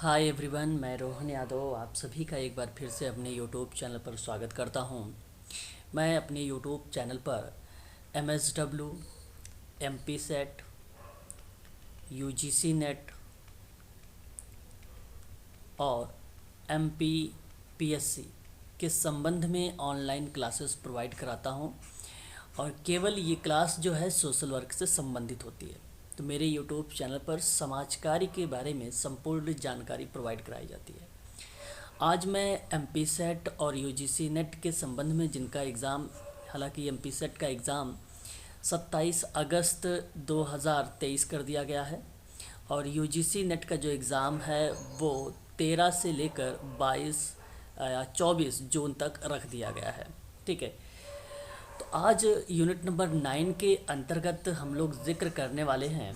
Hi everyone, मैं रोहन यादव आप सभी का एक बार फिर से अपने यूट्यूब चैनल पर स्वागत करता हूं। मैं अपने यूट्यूब चैनल पर MSW, MP set, UGC net और MPPSC के संबंध में ऑनलाइन क्लासेस प्रोवाइड कराता हूं और केवल ये क्लास जो है सोशल वर्क से संबंधित होती है। तो मेरे यूट्यूब चैनल पर समाज कार्य के बारे में संपूर्ण जानकारी प्रोवाइड कराई जाती है। आज मैं MP सेट और UGC नेट के संबंध में जिनका एग्ज़ाम, हालांकि MP सेट का एग्ज़ाम 27 अगस्त 2023 कर दिया गया है और UGC नेट का जो एग्ज़ाम है वो 13 से लेकर 22 या 24 जून तक रख दिया गया है। ठीक है, तो आज यूनिट नंबर 9 के अंतर्गत हम लोग जिक्र करने वाले हैं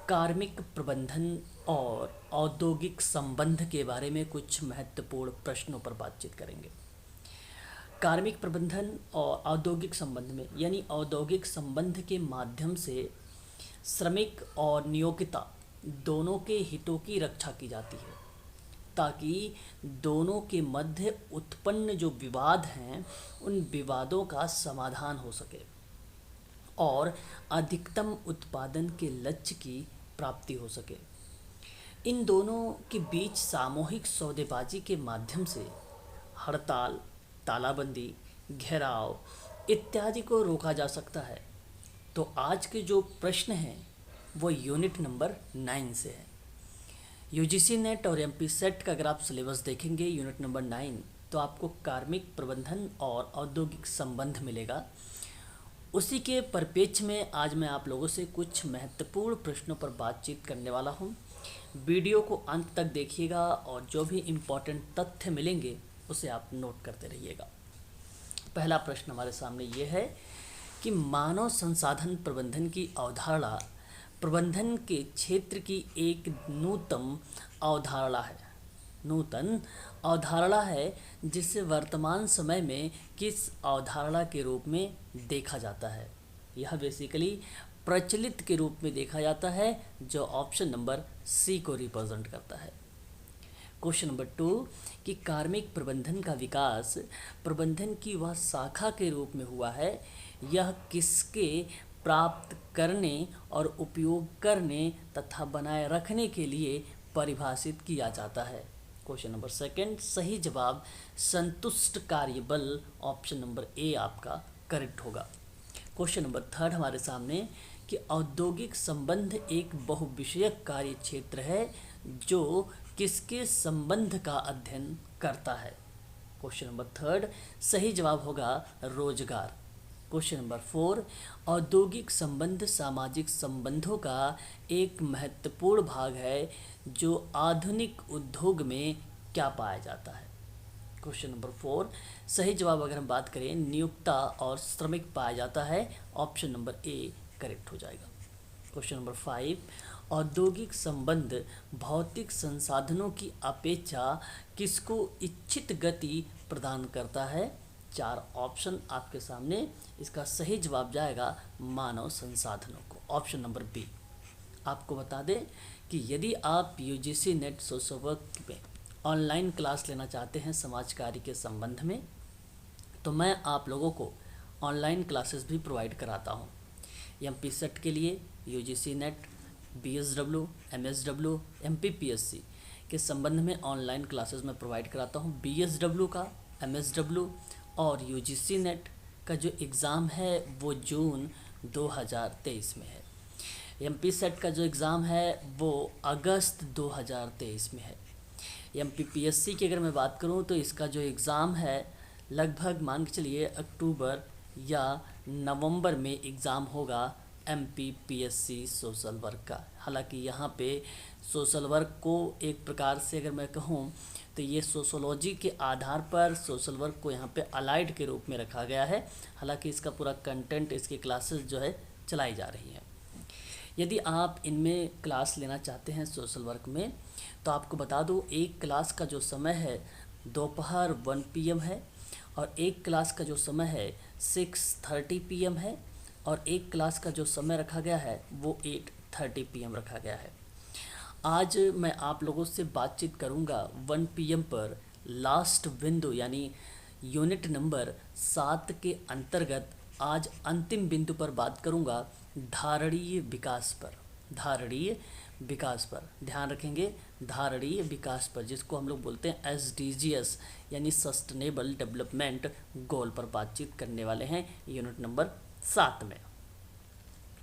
कार्मिक प्रबंधन और औद्योगिक संबंध के बारे में कुछ महत्वपूर्ण प्रश्नों पर बातचीत करेंगे। कार्मिक प्रबंधन और औद्योगिक संबंध में यानी औद्योगिक संबंध के माध्यम से श्रमिक और नियोक्ता दोनों के हितों की रक्षा की जाती है ताकि दोनों के मध्य उत्पन्न जो विवाद हैं उन विवादों का समाधान हो सके और अधिकतम उत्पादन के लक्ष्य की प्राप्ति हो सके। इन दोनों के बीच सामूहिक सौदेबाजी के माध्यम से हड़ताल, तालाबंदी, घेराव इत्यादि को रोका जा सकता है। तो आज के जो प्रश्न हैं वो यूनिट नंबर 9 से है। UGC नेट और MP सेट का अगर आप सिलेबस देखेंगे यूनिट नंबर 9 तो आपको कार्मिक प्रबंधन और औद्योगिक संबंध मिलेगा। उसी के परिप्रेक्ष्य में आज मैं आप लोगों से कुछ महत्वपूर्ण प्रश्नों पर बातचीत करने वाला हूं। वीडियो को अंत तक देखिएगा और जो भी इम्पोर्टेंट तथ्य मिलेंगे उसे आप नोट करते रहिएगा। पहला प्रश्न हमारे सामने ये है कि मानव संसाधन प्रबंधन की अवधारणा प्रबंधन के क्षेत्र की एक नूतन अवधारणा है जिसे वर्तमान समय में किस अवधारणा के रूप में देखा जाता है। यह बेसिकली प्रचलित के रूप में देखा जाता है जो ऑप्शन नंबर सी को रिप्रेजेंट करता है। क्वेश्चन नंबर 2 कि कार्मिक प्रबंधन का विकास प्रबंधन की वह शाखा के रूप में हुआ है, यह किसके प्राप्त करने और उपयोग करने तथा बनाए रखने के लिए परिभाषित किया जाता है। क्वेश्चन नंबर 2 सही जवाब संतुष्ट कार्यबल, ऑप्शन नंबर ए आपका करेक्ट होगा। क्वेश्चन नंबर 3 हमारे सामने कि औद्योगिक संबंध एक बहुविषयक कार्य क्षेत्र है जो किसके संबंध का अध्ययन करता है। क्वेश्चन नंबर 3 सही जवाब होगा रोजगार। क्वेश्चन नंबर 4 औद्योगिक संबंध सामाजिक संबंधों का एक महत्वपूर्ण भाग है जो आधुनिक उद्योग में क्या पाया जाता है। क्वेश्चन नंबर 4 सही जवाब अगर हम बात करें नियोक्ता और श्रमिक पाया जाता है, ऑप्शन नंबर ए करेक्ट हो जाएगा। क्वेश्चन नंबर 5 औद्योगिक संबंध भौतिक संसाधनों की अपेक्षा किसको इच्छित गति प्रदान करता है। 4 ऑप्शन आपके सामने, इसका सही जवाब जाएगा मानव संसाधनों को, ऑप्शन नंबर बी। आपको बता दें कि यदि आप UGC नेट सोशल वर्क में ऑनलाइन क्लास लेना चाहते हैं समाज कार्य के संबंध में तो मैं आप लोगों को ऑनलाइन क्लासेस भी प्रोवाइड कराता हूं। MP सेट के लिए UGC net, BSW, MSW, MPPSC के संबंध में ऑनलाइन क्लासेस मैं प्रोवाइड कराता हूं। BSW का, MSW और UGC नेट का जो एग्ज़ाम है वो जून 2023 में है। MP सेट का जो एग्ज़ाम है वो अगस्त 2023 में है। MPPSC की अगर मैं बात करूं तो इसका जो एग्ज़ाम है लगभग मान के चलिए अक्टूबर या नवंबर में एग्ज़ाम होगा MPPSC सोशल वर्क का। हालांकि यहाँ पे सोशल वर्क को एक प्रकार से अगर मैं कहूँ तो ये सोशोलॉजी के आधार पर सोशल वर्क को यहाँ पे अलाइड के रूप में रखा गया है। हालांकि इसका पूरा कंटेंट, इसकी क्लासेस जो है चलाई जा रही हैं। यदि आप इनमें क्लास लेना चाहते हैं सोशल वर्क में तो आपको बता दूँ एक क्लास का जो समय है दोपहर 1 PM है और एक क्लास का जो समय है 6:30 PM है और एक क्लास का जो समय रखा गया है वो 8:30 PM रखा गया है। आज मैं आप लोगों से बातचीत करूंगा 1 PM पर लास्ट बिंदु यानी यूनिट नंबर 7 के अंतर्गत आज अंतिम बिंदु पर बात करूंगा धारणीय विकास पर। धारणीय विकास पर ध्यान रखेंगे, धारणीय विकास पर, जिसको हम लोग बोलते हैं SDGs यानी सस्टेनेबल डेवलपमेंट गोल पर बातचीत करने वाले हैं यूनिट नंबर 7 में।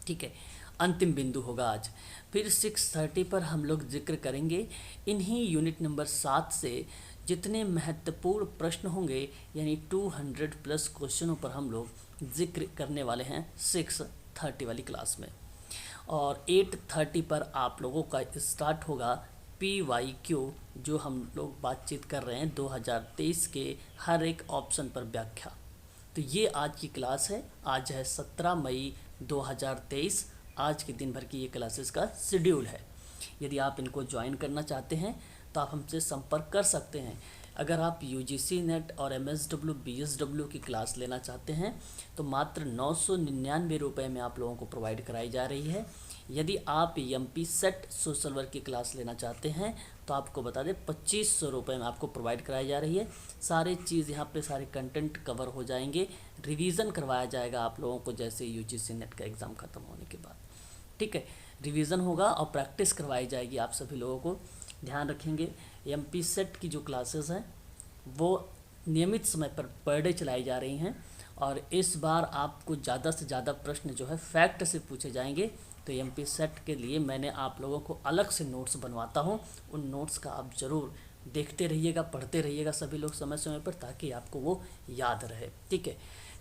ठीक है, अंतिम बिंदु होगा आज। फिर 6:30 पर हम लोग जिक्र करेंगे इन्हीं यूनिट नंबर 7 से जितने महत्वपूर्ण प्रश्न होंगे, यानी 200 प्लस क्वेश्चनों पर हम लोग जिक्र करने वाले हैं 6:30 वाली क्लास में। और 8:30 पर आप लोगों का स्टार्ट होगा PYQ, जो हम लोग बातचीत कर रहे हैं 2023 के हर एक ऑप्शन पर व्याख्या। तो ये आज की क्लास है। आज है 17 मई 2023। आज के दिन भर की ये क्लासेस का शेड्यूल है। यदि आप इनको ज्वाइन करना चाहते हैं तो आप हमसे संपर्क कर सकते हैं। अगर आप UGC नेट और MSW BSW की क्लास लेना चाहते हैं तो मात्र 999 रुपये में आप लोगों को प्रोवाइड कराई जा रही है। यदि आप MP सेट सोशल वर्क की क्लास लेना चाहते हैं तो आपको बता दें 2500 रुपये में आपको प्रोवाइड कराई जा रही है। सारे चीज़ यहाँ पे सारे कंटेंट कवर हो जाएंगे, रिवीजन करवाया जाएगा आप लोगों को जैसे UGC नेट का एग्ज़ाम ख़त्म होने के बाद। ठीक है, रिवीजन होगा और प्रैक्टिस करवाई जाएगी आप सभी लोगों को। ध्यान रखेंगे, MP सेट की जो क्लासेस हैं वो नियमित समय पर डे चलाई जा रही हैं और इस बार आपको ज़्यादा से ज़्यादा प्रश्न जो है फैक्ट से पूछे जाएंगे। तो MP सेट के लिए मैंने आप लोगों को अलग से नोट्स बनवाता हूँ। उन नोट्स का आप ज़रूर देखते रहिएगा, पढ़ते रहिएगा सभी लोग समय समय पर, ताकि आपको वो याद रहे। ठीक है,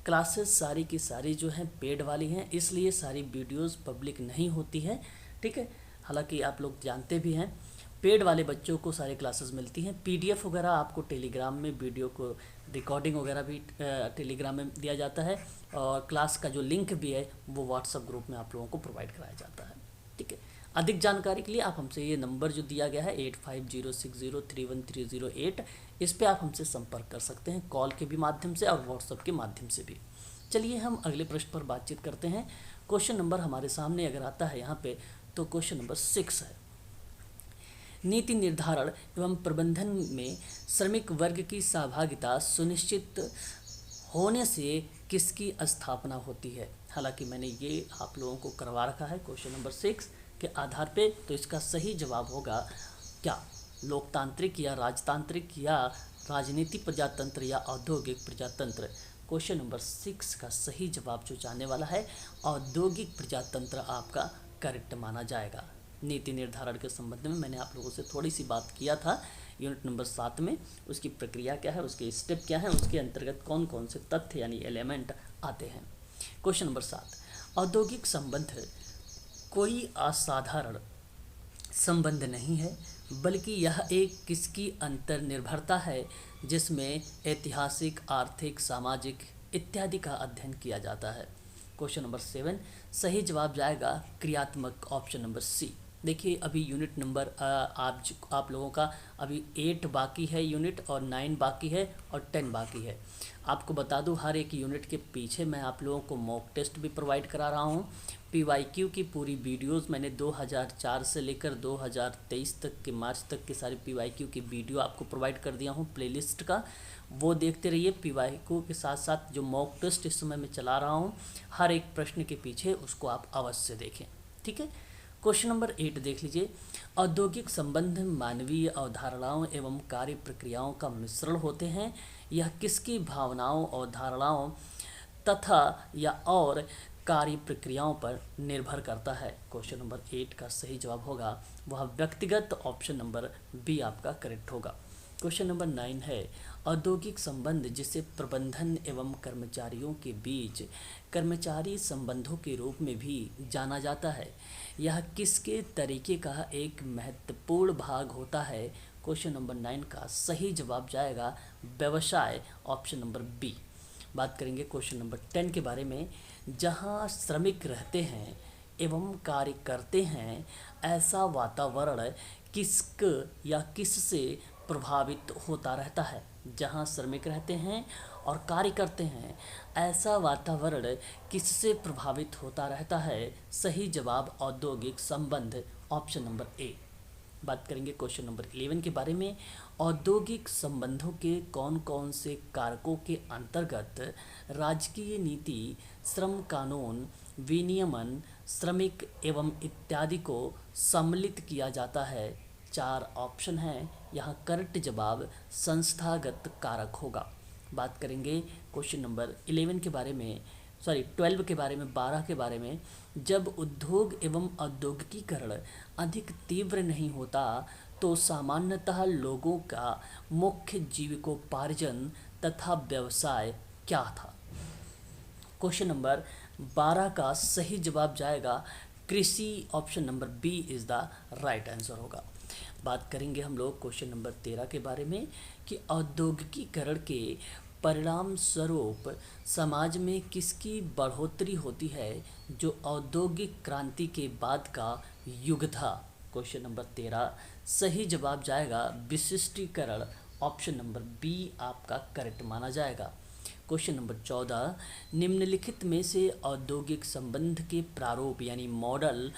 क्लासेस सारी की सारी जो हैं पेड वाली हैं, इसलिए सारी वीडियोस पब्लिक नहीं होती है। ठीक है, हालांकि आप लोग जानते भी हैं पेड वाले बच्चों को सारी क्लासेस मिलती हैं। PDF वगैरह आपको टेलीग्राम में, वीडियो को रिकॉर्डिंग वगैरह भी टेलीग्राम में दिया जाता है और क्लास का जो लिंक भी है वो WhatsApp ग्रुप में आप लोगों को प्रोवाइड कराया जाता है। ठीक है, अधिक जानकारी के लिए आप हमसे ये नंबर जो दिया गया है 8506031308, इस पर आप हमसे संपर्क कर सकते हैं, कॉल के भी माध्यम से और WhatsApp के माध्यम से भी। चलिए हम अगले प्रश्न पर बातचीत करते हैं। क्वेश्चन नंबर हमारे सामने अगर आता है यहाँ पे तो क्वेश्चन नंबर 6 है। नीति निर्धारण एवं प्रबंधन में श्रमिक वर्ग की सहभागिता सुनिश्चित होने से किसकी स्थापना होती है। हालांकि मैंने ये आप लोगों को करवा रखा है क्वेश्चन नंबर 6 के आधार पे, तो इसका सही जवाब होगा क्या लोकतांत्रिक या राजतांत्रिक या राजनीति प्रजातंत्र या औद्योगिक प्रजातंत्र। क्वेश्चन नंबर 6 का सही जवाब जो जाने वाला है औद्योगिक प्रजातंत्र आपका करेक्ट माना जाएगा। नीति निर्धारण के संबंध में मैंने आप लोगों से थोड़ी सी बात किया था यूनिट नंबर 7 में। उसकी प्रक्रिया क्या है, उसके स्टेप क्या है, उसके अंतर्गत कौन कौन से तथ्य यानी एलिमेंट आते हैं। क्वेश्चन नंबर 7, औद्योगिक संबंध कोई असाधारण संबंध नहीं है, बल्कि यह एक किसकी अंतर्निर्भरता है जिसमें ऐतिहासिक, आर्थिक, सामाजिक इत्यादि का अध्ययन किया जाता है। क्वेश्चन नंबर 7 सही जवाब जाएगा क्रियात्मक, ऑप्शन नंबर C। देखिए अभी यूनिट नंबर आप लोगों का अभी 8 बाकी है यूनिट, और 9 बाकी है और 10 बाकी है। आपको बता दूं हर एक यूनिट के पीछे मैं आप लोगों को मॉक टेस्ट भी प्रोवाइड करा रहा हूं। PYQ की पूरी वीडियोस मैंने 2004 से लेकर 2023 तक के मार्च तक की सारी PYQ की वीडियो आपको प्रोवाइड कर दिया हूं प्लेलिस्ट का, वो देखते रहिए। PYQ के साथ साथ जो मॉक टेस्ट इस समय मैं चला रहा हूं, हर एक प्रश्न के पीछे उसको आप अवश्य देखें। ठीक है, क्वेश्चन नंबर 8 देख लीजिए। औद्योगिक संबंध मानवीय अवधारणाओं एवं कार्य प्रक्रियाओं का मिश्रण होते हैं। यह किसकी भावनाओं, अवधारणाओं तथा या और कार्य प्रक्रियाओं पर निर्भर करता है। क्वेश्चन नंबर 8 का सही जवाब होगा वह व्यक्तिगत, ऑप्शन नंबर B आपका करेक्ट होगा। क्वेश्चन नंबर 9 है औद्योगिक संबंध जिसे प्रबंधन एवं कर्मचारियों के बीच कर्मचारी संबंधों के रूप में भी जाना जाता है, यह किसके तरीके का एक महत्वपूर्ण भाग होता है। क्वेश्चन नंबर 9 का सही जवाब जाएगा व्यवसाय, ऑप्शन नंबर B। बात करेंगे क्वेश्चन नंबर 10 के बारे में। जहां श्रमिक रहते हैं एवं कार्य करते हैं, ऐसा वातावरण किसक या किससे प्रभावित होता रहता है। जहां श्रमिक रहते हैं और कार्य करते हैं, ऐसा वातावरण किससे प्रभावित होता रहता है। सही जवाब औद्योगिक संबंध, ऑप्शन नंबर A। बात करेंगे क्वेश्चन नंबर 11 के बारे में। औद्योगिक संबंधों के कौन कौन से कारकों के अंतर्गत राजकीय नीति, श्रम कानून, विनियमन, श्रमिक एवं इत्यादि को सम्मिलित किया जाता है? 4 ऑप्शन हैं, यहाँ करेक्ट जवाब संस्थागत कारक होगा। बात करेंगे क्वेश्चन नंबर 11 के बारे में, 12 के बारे में, 12 के बारे में। जब उद्योग एवं औद्योगिकीकरण अधिक तीव्र नहीं होता तो सामान्यतः लोगों का मुख्य जीविकोपार्जन तथा व्यवसाय क्या था? क्वेश्चन नंबर 12 का सही जवाब जाएगा कृषि। Option number B is the right answer होगा। बात करेंगे हम लोग क्वेश्चन नंबर 13 के बारे में कि औद्योगिकीकरण के परिणाम स्वरूप समाज में किसकी बढ़ोतरी होती है जो औद्योगिक क्रांति के बाद का युग था? क्वेश्चन नंबर 13 सही जवाब जाएगा विशिष्टीकरण। ऑप्शन नंबर बी आपका करेक्ट माना जाएगा। क्वेश्चन नंबर 14 निम्नलिखित में से औद्योगिक संबंध के प्रारूप यानी मॉडल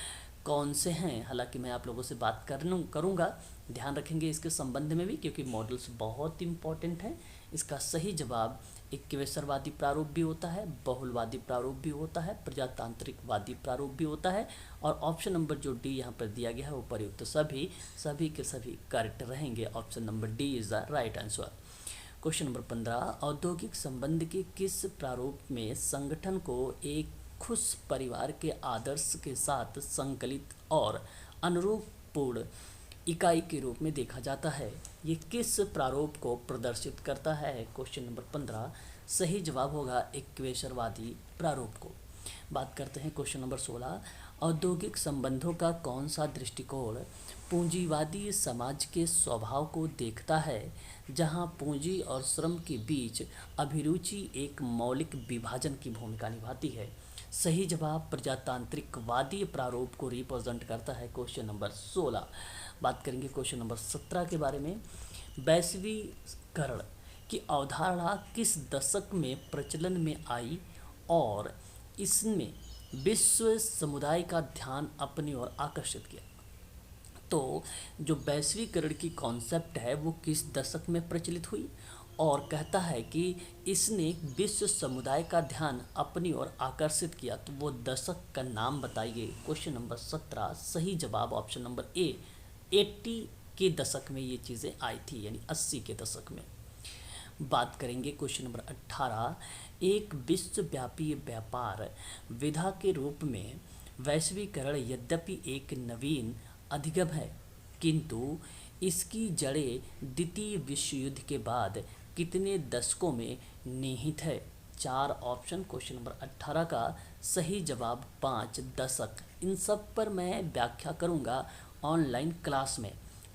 कौन से हैं? हालांकि मैं आप लोगों से बात करूंगा, ध्यान रखेंगे इसके संबंध में भी, क्योंकि मॉडल्स बहुत इंपॉर्टेंट हैं। इसका सही जवाब इक्वेशरवादी प्रारूप भी होता है, बहुलवादी प्रारूप भी होता है, प्रजातांत्रिकवादी प्रारूप भी होता है, और ऑप्शन नंबर जो डी यहाँ पर दिया गया है उपयुक्त सभी के सभी करेक्ट रहेंगे। Option number D is the right answer. Question number 15 औद्योगिक संबंध के किस प्रारूप में संगठन को एक खुश परिवार के आदर्श के साथ संकलित और अनुरूपपूर्ण इकाई के रूप में देखा जाता है? ये किस प्रारूप को प्रदर्शित करता है? क्वेश्चन नंबर 15 सही जवाब होगा इक्वेशरवादी प्रारूप को। बात करते हैं क्वेश्चन नंबर 16 औद्योगिक संबंधों का कौन सा दृष्टिकोण पूंजीवादी समाज के स्वभाव को देखता है जहां पूंजी और श्रम के बीच अभिरुचि एक मौलिक विभाजन की भूमिका निभाती है? सही जवाब प्रजातांत्रिकवादी प्रारूप को रिप्रेजेंट करता है। Question number 16। बात करेंगे क्वेश्चन नंबर 17 के बारे में। वैश्वीकरण की अवधारणा किस दशक में प्रचलन में आई और इसने विश्व समुदाय का ध्यान अपनी ओर आकर्षित किया? तो जो वैश्वीकरण की कॉन्सेप्ट है वो किस दशक में प्रचलित हुई और कहता है कि इसने विश्व समुदाय का ध्यान अपनी ओर आकर्षित किया, तो वो दशक का नाम बताइए। क्वेश्चन नंबर 17 सही जवाब ऑप्शन नंबर ए 80 के दशक में ये चीज़ें आई थी, यानी 80 के दशक में। बात करेंगे क्वेश्चन नंबर 18 एक विश्वव्यापी व्यापार विधा के रूप में वैश्वीकरण यद्यपि एक नवीन अधिगम है किंतु इसकी जड़ें द्वितीय विश्व युद्ध के बाद कितने दशकों में निहित है? 4 ऑप्शन क्वेश्चन नंबर 18 का सही जवाब 5 दशक। इन सब पर मैं व्याख्या करूंगा ऑनलाइन क्लास में।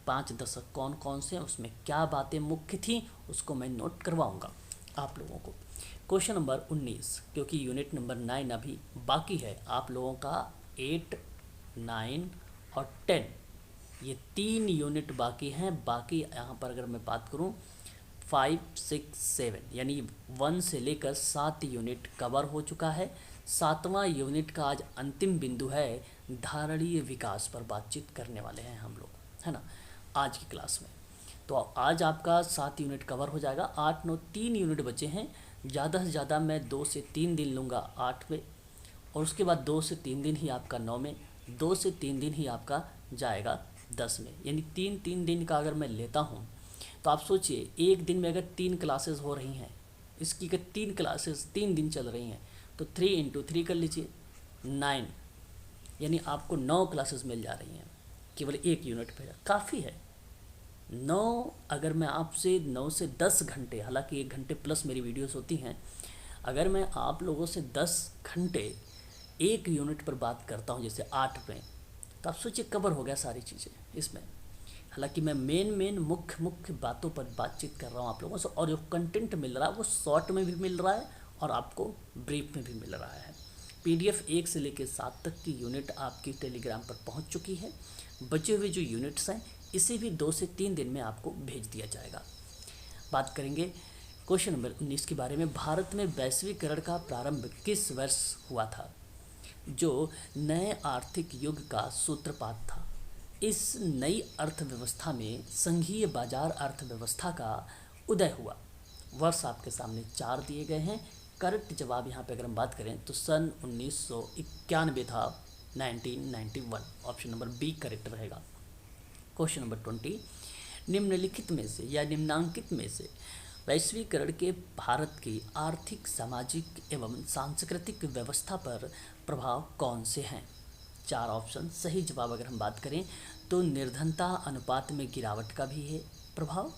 5 दशक कौन कौन से हैं, उसमें क्या बातें मुख्य थी, उसको मैं नोट करवाऊंगा आप लोगों को। क्वेश्चन नंबर 19 क्योंकि यूनिट नंबर 9 अभी बाकी है, आप लोगों का 8, 9 और 10 ये 3 यूनिट बाकी हैं। बाकी यहाँ पर अगर मैं बात करूँ 5, 6, 7 यानी 1 से लेकर 7 यूनिट कवर हो चुका है। 7वां यूनिट का आज अंतिम बिंदु है, धारणीय विकास पर बातचीत करने वाले हैं हम लोग, है ना, आज की क्लास में। तो आज आपका 7 यूनिट कवर हो जाएगा। 8, 9, 3 यूनिट बचे हैं। ज़्यादा से ज़्यादा मैं 2 से 3 दिन लूँगा 8 में, और उसके बाद 2 से 3 दिन ही आपका 9 में, 2 से 3 दिन ही आपका जाएगा 10 में, यानी 3 दिन का अगर मैं लेता हूँ तो आप सोचिए एक दिन में अगर 3 क्लासेस हो रही हैं, इसकी अगर 3 क्लासेस 3 दिन चल रही हैं तो 3 × 3 कर लीजिए 9, यानी आपको 9 क्लासेस मिल जा रही हैं केवल एक यूनिट पे। काफ़ी है 9। अगर मैं आपसे 9 से 10 घंटे, हालांकि 1 घंटे प्लस मेरी वीडियोस होती हैं, अगर मैं आप लोगों से 10 घंटे एक यूनिट पर बात करता हूँ जैसे 8 में, तो आप सोचिए कवर हो गया सारी चीज़ें इसमें। हालांकि मैं मेन मुख्य बातों पर बातचीत कर रहा हूँ आप लोगों से, और जो कंटेंट मिल रहा है वो शॉर्ट में भी मिल रहा है और आपको ब्रीफ में भी मिल रहा है। PDF 1 से लेकर 7 तक की यूनिट आपकी टेलीग्राम पर पहुँच चुकी है। बचे हुए जो यूनिट्स हैं इसे भी 2 से 3 दिन में आपको भेज दिया जाएगा। बात करेंगे क्वेश्चन नंबर 19 के बारे में। भारत में वैश्वीकरण का प्रारंभ किस वर्ष हुआ था जो नए आर्थिक युग का सूत्रपात था? इस नई अर्थव्यवस्था में संघीय बाजार अर्थव्यवस्था का उदय हुआ। वर्ष आपके सामने 4 दिए गए हैं। करेक्ट जवाब यहाँ पे अगर हम बात करें तो सन 1991 था, 1991। ऑप्शन नंबर बी करेक्ट रहेगा। क्वेश्चन नंबर 20, निम्नलिखित में से या निम्नांकित में से वैश्वीकरण के भारत की आर्थिक, सामाजिक एवं सांस्कृतिक व्यवस्था पर प्रभाव कौन से हैं? 4 ऑप्शन। सही जवाब अगर हम बात करें तो निर्धनता अनुपात में गिरावट का भी है प्रभाव,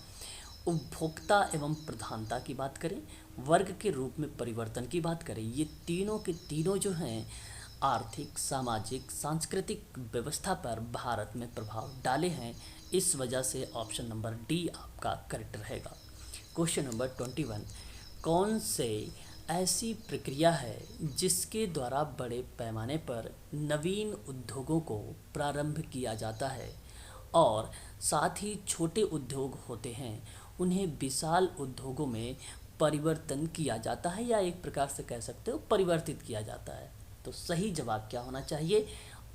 उपभोक्ता एवं प्रधानता की बात करें, वर्ग के रूप में परिवर्तन की बात करें, ये तीनों के तीनों जो हैं आर्थिक, सामाजिक, सांस्कृतिक व्यवस्था पर भारत में प्रभाव डाले हैं। इस वजह से ऑप्शन नंबर डी आपका करेक्ट रहेगा। क्वेश्चन नंबर 21, कौन से ऐसी प्रक्रिया है जिसके द्वारा बड़े पैमाने पर नवीन उद्योगों को प्रारंभ किया जाता है और साथ ही छोटे उद्योग होते हैं उन्हें विशाल उद्योगों में परिवर्तन किया जाता है, या एक प्रकार से कह सकते हो परिवर्तित किया जाता है? तो सही जवाब क्या होना चाहिए?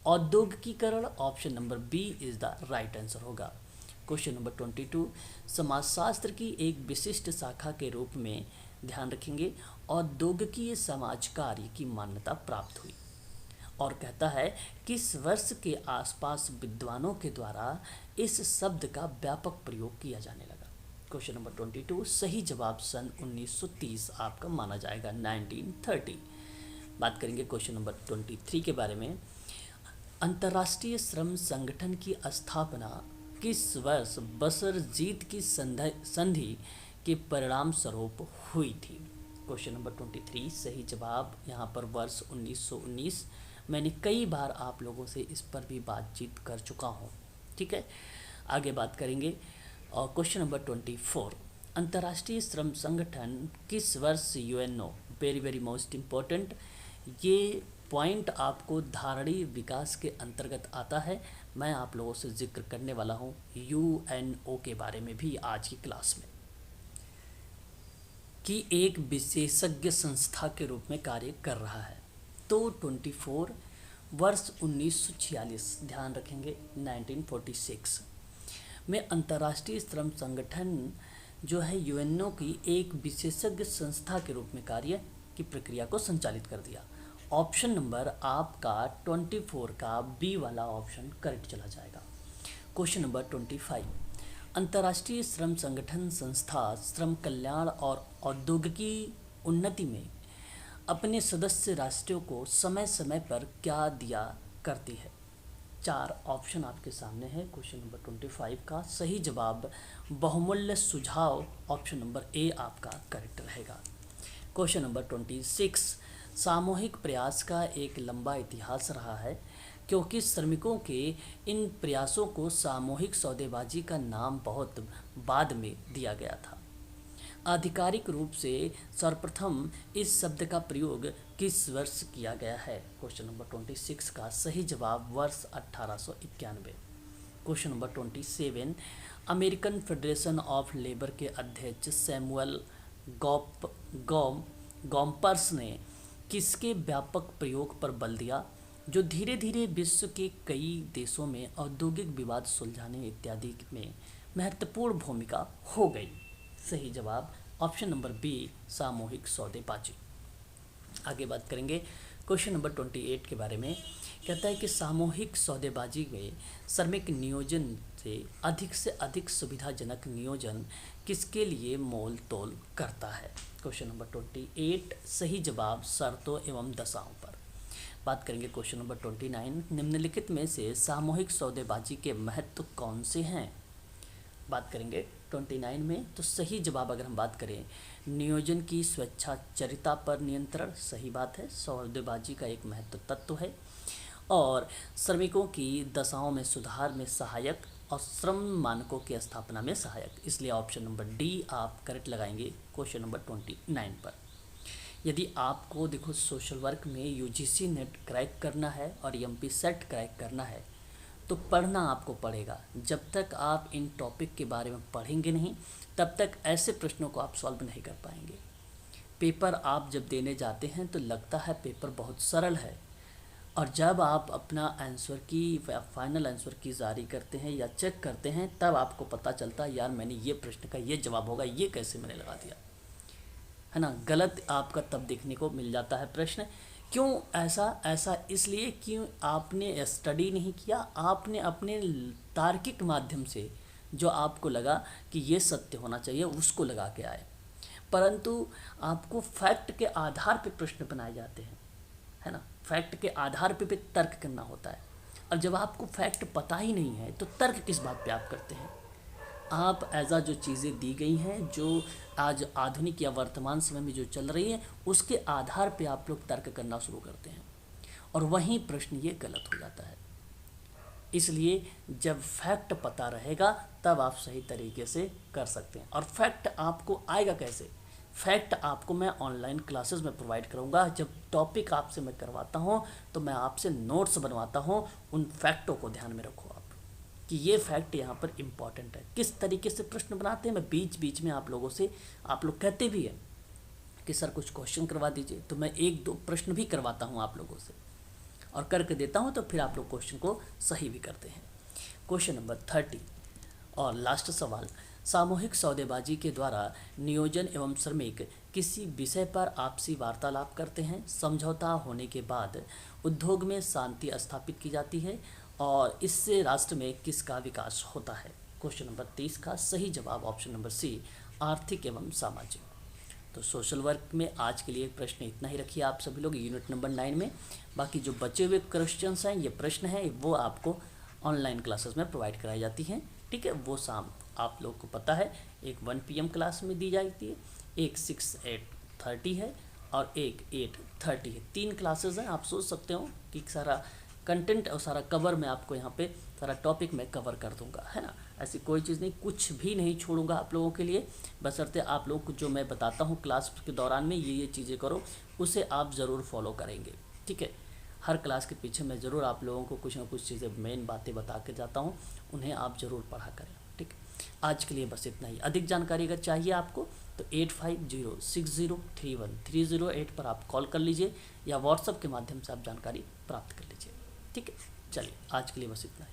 औद्योगिकीकरण। Option number B is the right answer होगा। क्वेश्चन नंबर 22, समाजशास्त्र की एक विशिष्ट शाखा के रूप में ध्यान रखेंगे औद्योगिकीय समाज कार्य की मान्यता प्राप्त हुई, और कहता है किस वर्ष के आसपास विद्वानों के द्वारा इस शब्द का व्यापक प्रयोग किया जाने लगा? क्वेश्चन नंबर 22, सही जवाब सन 1930 आपका माना जाएगा, 1930। बात करेंगे क्वेश्चन नंबर 23 के बारे में। अंतर्राष्ट्रीय श्रम संगठन की स्थापना किस वर्ष बसरजीत की संधि के परिणाम स्वरूप हुई थी? क्वेश्चन नंबर 23, सही जवाब यहाँ पर वर्ष 1919। मैंने कई बार आप लोगों से इस पर भी बातचीत कर चुका हूँ, ठीक है। आगे बात करेंगे। और क्वेश्चन नंबर 24, अंतर्राष्ट्रीय श्रम संगठन किस वर्ष UNO, very very most important, ये पॉइंट आपको धारणीय विकास के अंतर्गत आता है। मैं आप लोगों से जिक्र करने वाला हूँ यूएनओ के बारे में भी आज की क्लास में, कि एक विशेषज्ञ संस्था के रूप में कार्य कर रहा है। तो 24 वर्ष 1946, ध्यान रखेंगे 1946 में अंतर्राष्ट्रीय श्रम संगठन जो है यूएनओ की एक विशेषज्ञ संस्था के रूप में कार्य की प्रक्रिया को संचालित कर दिया। ऑप्शन नंबर आपका 24 का बी वाला ऑप्शन करेक्ट चला जाएगा। क्वेश्चन नंबर 25, अंतर्राष्ट्रीय श्रम संगठन संस्था श्रम कल्याण और औद्योगिकी उन्नति में अपने सदस्य राष्ट्रों को समय समय पर क्या दिया करती है? 4 ऑप्शन आपके सामने है क्वेश्चन नंबर 25 का। सही जवाब बहुमूल्य सुझाव, ऑप्शन नंबर ए आपका करेक्ट रहेगा। क्वेश्चन नंबर 26, सामूहिक प्रयास का एक लंबा इतिहास रहा है क्योंकि श्रमिकों के इन प्रयासों को सामूहिक सौदेबाजी का नाम बहुत बाद में दिया गया था। आधिकारिक रूप से सर्वप्रथम इस शब्द का प्रयोग किस वर्ष किया गया है? क्वेश्चन नंबर 26 का सही जवाब वर्ष 1891। Question number 27, American federation of labour के अध्यक्ष सैमुअल गॉम्पर्स ने किसके व्यापक प्रयोग पर बल दिया जो धीरे धीरे विश्व के कई देशों में औद्योगिक विवाद सुलझाने इत्यादि में महत्वपूर्ण भूमिका हो गई? सही जवाब ऑप्शन नंबर बी सामूहिक सौदेबाजी। आगे बात करेंगे क्वेश्चन नंबर 28 के बारे में। कहता है कि सामूहिक सौदेबाजी में श्रमिक नियोजन से अधिक सुविधाजनक नियोजन किसके लिए मोल तोल करता है? क्वेश्चन नंबर 28 सही जवाब शर्तों एवं दशाओं पर। बात करेंगे क्वेश्चन नंबर 29, निम्नलिखित में से सामूहिक सौदेबाजी के महत्व कौन से हैं? बात करेंगे 29 में, तो सही जवाब अगर हम बात करें नियोजन की स्वेच्छाचारिता पर नियंत्रण, सही बात है, सौदेबाजी का एक महत्व तत्व है, और श्रमिकों की दशाओं में सुधार में सहायक और श्रम मानकों की स्थापना में सहायक, इसलिए ऑप्शन नंबर डी आप करेक्ट लगाएंगे क्वेश्चन नंबर 29 पर। यदि आपको देखो सोशल वर्क में यूजीसी नेट क्रैक करना है और एमपी सेट क्रैक करना है तो पढ़ना आपको पड़ेगा। जब तक आप इन टॉपिक के बारे में पढ़ेंगे नहीं तब तक ऐसे प्रश्नों को आप सॉल्व नहीं कर पाएंगे। पेपर आप जब देने जाते हैं तो लगता है पेपर बहुत सरल है और जब आप अपना आंसर की फाइनल आंसर की जारी करते हैं या चेक करते हैं, तब आपको पता चलता है यार मैंने ये प्रश्न का ये जवाब होगा, ये कैसे मैंने लगा दिया, है ना। गलत आपका तब देखने को मिल जाता है प्रश्न। क्यों ऐसा? ऐसा इसलिए क्यों आपने स्टडी नहीं किया, आपने अपने तार्किक माध्यम से जो आपको लगा कि ये सत्य होना चाहिए उसको लगा के आए, परंतु आपको फैक्ट के आधार पे प्रश्न बनाए जाते हैं, है ना। फैक्ट के आधार पे तर्क करना होता है, और जब आपको फैक्ट पता ही नहीं है तो तर्क किस बात पे आप करते हैं। आप ऐसा जो चीज़ें दी गई हैं, जो आज आधुनिक या वर्तमान समय में जो चल रही हैं, उसके आधार पे आप लोग तर्क करना शुरू करते हैं, और वहीं प्रश्न ये गलत हो जाता है। इसलिए जब फैक्ट पता रहेगा तब आप सही तरीके से कर सकते हैं। और फैक्ट आपको आएगा कैसे? फैक्ट आपको मैं ऑनलाइन क्लासेस में प्रोवाइड करूंगा। जब टॉपिक आपसे मैं करवाता हूं तो मैं आपसे नोट्स बनवाता हूं। उन फैक्टों को ध्यान में रखो आप कि ये फैक्ट यहाँ पर इम्पॉर्टेंट है। किस तरीके से प्रश्न बनाते हैं, मैं बीच बीच में आप लोगों से, आप लोग कहते भी हैं कि सर कुछ क्वेश्चन करवा दीजिए, तो मैं 1-2 प्रश्न भी करवाता हूँ आप लोगों से और करके देता हूँ, तो फिर आप लोग क्वेश्चन को सही भी करते हैं। क्वेश्चन नंबर 30 और लास्ट सवाल, सामूहिक सौदेबाजी के द्वारा नियोजन एवं श्रमिक किसी विषय पर आपसी वार्तालाप करते हैं। समझौता होने के बाद उद्योग में शांति स्थापित की जाती है और इससे राष्ट्र में किसका विकास होता है। क्वेश्चन नंबर 30 का सही जवाब ऑप्शन नंबर सी, आर्थिक एवं सामाजिक। तो सोशल वर्क में आज के लिए प्रश्न इतना ही रखिए आप सभी लोग यूनिट नंबर 9 में। बाकी जो बचे हुए क्वेश्चंस हैं, ये प्रश्न हैं, वो आपको ऑनलाइन क्लासेस में प्रोवाइड कराई जाती हैं, ठीक है। वो शाम आप लोग को पता है, एक 1 PM क्लास में दी जाती है, एक 6-8:30 है और एक 8:30 है। 3 क्लासेस हैं। आप सोच सकते हो कि सारा कंटेंट और सारा कवर मैं आपको यहाँ पे सारा टॉपिक मैं कवर कर दूंगा, है ना। ऐसी कोई चीज़ नहीं, कुछ भी नहीं छोड़ूंगा आप लोगों के लिए, बशर्ते आप लोग को जो मैं बताता हूँ क्लास के दौरान में ये चीज़ें करो, उसे आप ज़रूर फॉलो करेंगे, ठीक है। हर क्लास के पीछे मैं ज़रूर आप लोगों को कुछ ना कुछ चीज़ें, मेन बातें बता के जाता हूँ, उन्हें आप ज़रूर पढ़ा करें, ठीक। आज के लिए बस इतना ही। अधिक जानकारी अगर चाहिए आपको तो 8506031308 पर आप कॉल कर लीजिए या व्हाट्सएप के माध्यम से आप जानकारी प्राप्त कर लीजिए, ठीक है। चलिए आज के लिए बस इतना ही।